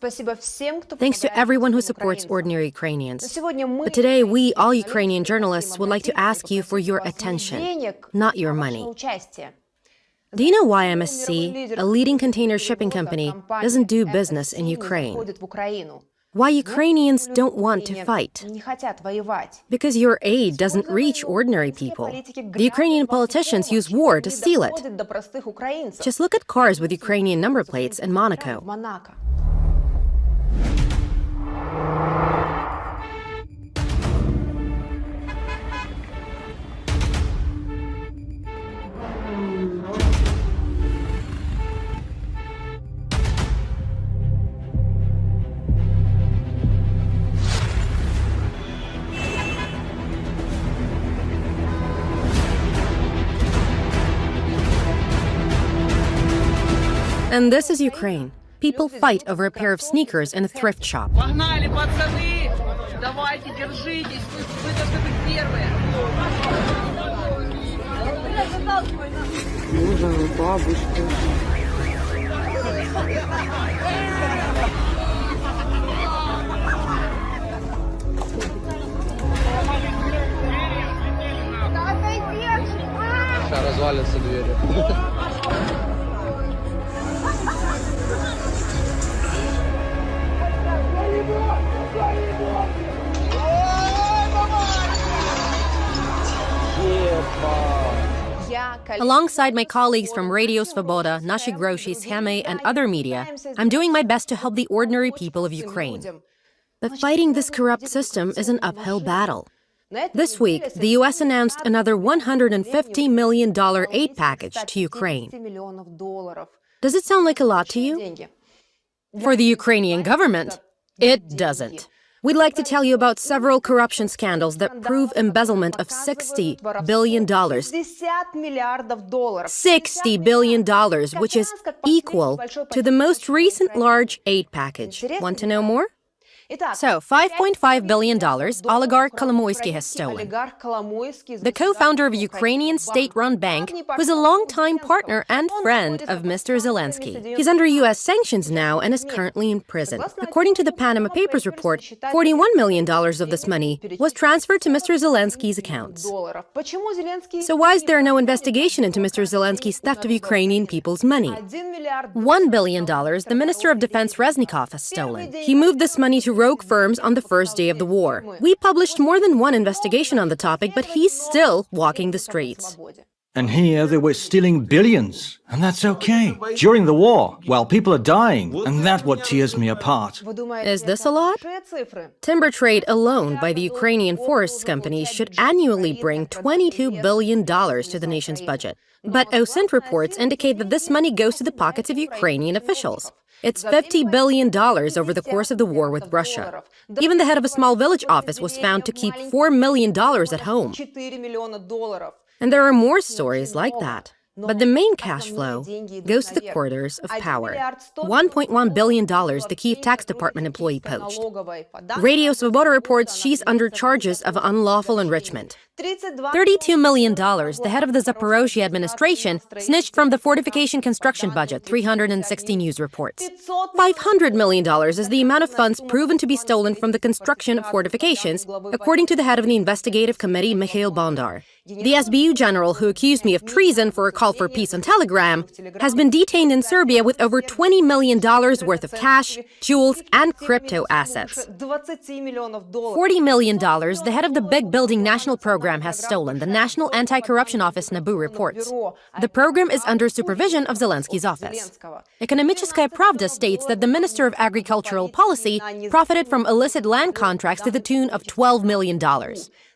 Thanks to everyone who supports ordinary Ukrainians. But today, we, all Ukrainian journalists, would like to ask you for your attention, not your money. Do you know why MSC, a leading container shipping company, doesn't do business in Ukraine? Why Ukrainians don't want to fight? Because your aid doesn't reach ordinary people. The Ukrainian politicians use war to steal it. Just look at cars with Ukrainian number plates in Monaco. And this is Ukraine. People fight over a pair of sneakers in a thrift shop. Развалятся двери. Alongside my colleagues from Radio Svoboda, Nashi Groshi, Scheme, and other media, I'm doing my best to help the ordinary people of Ukraine. But fighting this corrupt system is an uphill battle. This week, the U.S. announced another $150 million aid package to Ukraine. Does it sound like a lot to you? For the Ukrainian government, it doesn't. We'd like to tell you about several corruption scandals that prove embezzlement of $60 billion. $60 billion, which is equal to the most recent large aid package. Want to know more? So, $5.5 billion oligarch Kolomoisky has stolen. The co-founder of a Ukrainian state-run bank was a longtime partner and friend of Mr. Zelensky. He's under U.S. sanctions now and is currently in prison. According to the Panama Papers report, $41 million of this money was transferred to Mr. Zelensky's accounts. So why is there no investigation into Mr. Zelensky's theft of Ukrainian people's money? $1 billion the Minister of Defense Reznikov has stolen. He moved this money to rogue firms on the first day of the war. We published more than one investigation on the topic, but he's still walking the streets. And here they were stealing billions, and that's okay. During the war, while people are dying, and that's what tears me apart. Is this a lot? Timber trade alone by the Ukrainian forests companies should annually bring $22 billion to the nation's budget. But OSINT reports indicate that this money goes to the pockets of Ukrainian officials. It's $50 billion over the course of the war with Russia. Even the head of a small village office was found to keep $4 million at home. And there are more stories like that. But the main cash flow goes to the corridors of power. $1.1 billion the Kyiv Tax Department employee poached. Radio Svoboda reports she's under charges of unlawful enrichment. $32 million the head of the Zaporozhye administration snitched from the fortification construction budget, 360 News reports. $500 million is the amount of funds proven to be stolen from the construction of fortifications, according to the head of the investigative committee, Mikhail Bondar. The SBU general, who accused me of treason for a call for peace on Telegram, has been detained in Serbia with over $20 million worth of cash, jewels, and crypto assets. $40 million the head of the big building national program has stolen, the National Anti-Corruption Office NABU reports. The program is under supervision of Zelensky's office. Ekonomicheskaya Pravda states that the Minister of Agricultural Policy profited from illicit land contracts to the tune of $12 million.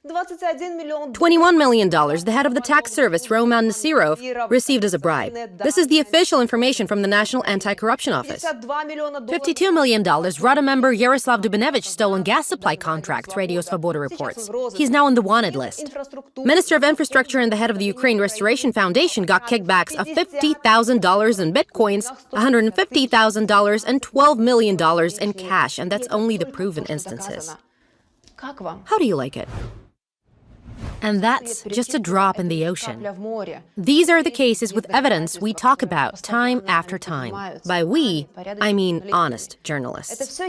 $21 million the head of the tax service, Roman Nasirov, received as a bribe. This is the official information from the National Anti-Corruption Office. $52 million RADA member Yaroslav Dubinevich stolen gas supply contracts, Radio Svoboda reports. He's now on the wanted list. Minister of Infrastructure and the head of the Ukraine Restoration Foundation got kickbacks of $50,000 in bitcoins, $150,000 and $12 million in cash, and that's only the proven instances. How do you like it? And that's just a drop in the ocean. These are the cases with evidence we talk about time after time. By we, I mean honest journalists.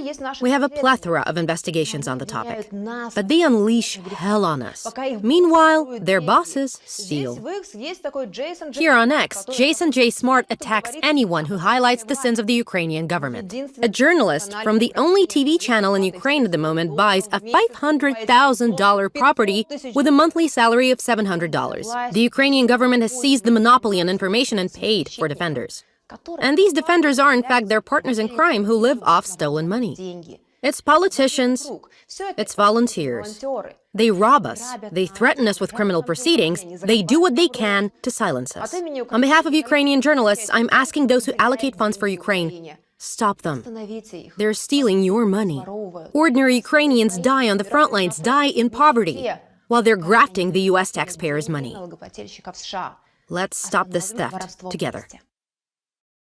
We have a plethora of investigations on the topic, but they unleash hell on us. Meanwhile, their bosses steal. Here on X, Jason J. Smart attacks anyone who highlights the sins of the Ukrainian government. A journalist from the only TV channel in Ukraine at the moment buys a $500,000 property with a monthly salary of $700. The Ukrainian government has seized the monopoly on information and paid for defenders. And these defenders are, in fact, their partners in crime who live off stolen money. It's politicians, it's volunteers. They rob us, they threaten us with criminal proceedings, they do what they can to silence us. On behalf of Ukrainian journalists, I'm asking those who allocate funds for Ukraine, stop them. They're stealing your money. Ordinary Ukrainians die on the front lines, die in poverty, while they're grafting the U.S. taxpayers' money. Let's stop this theft together.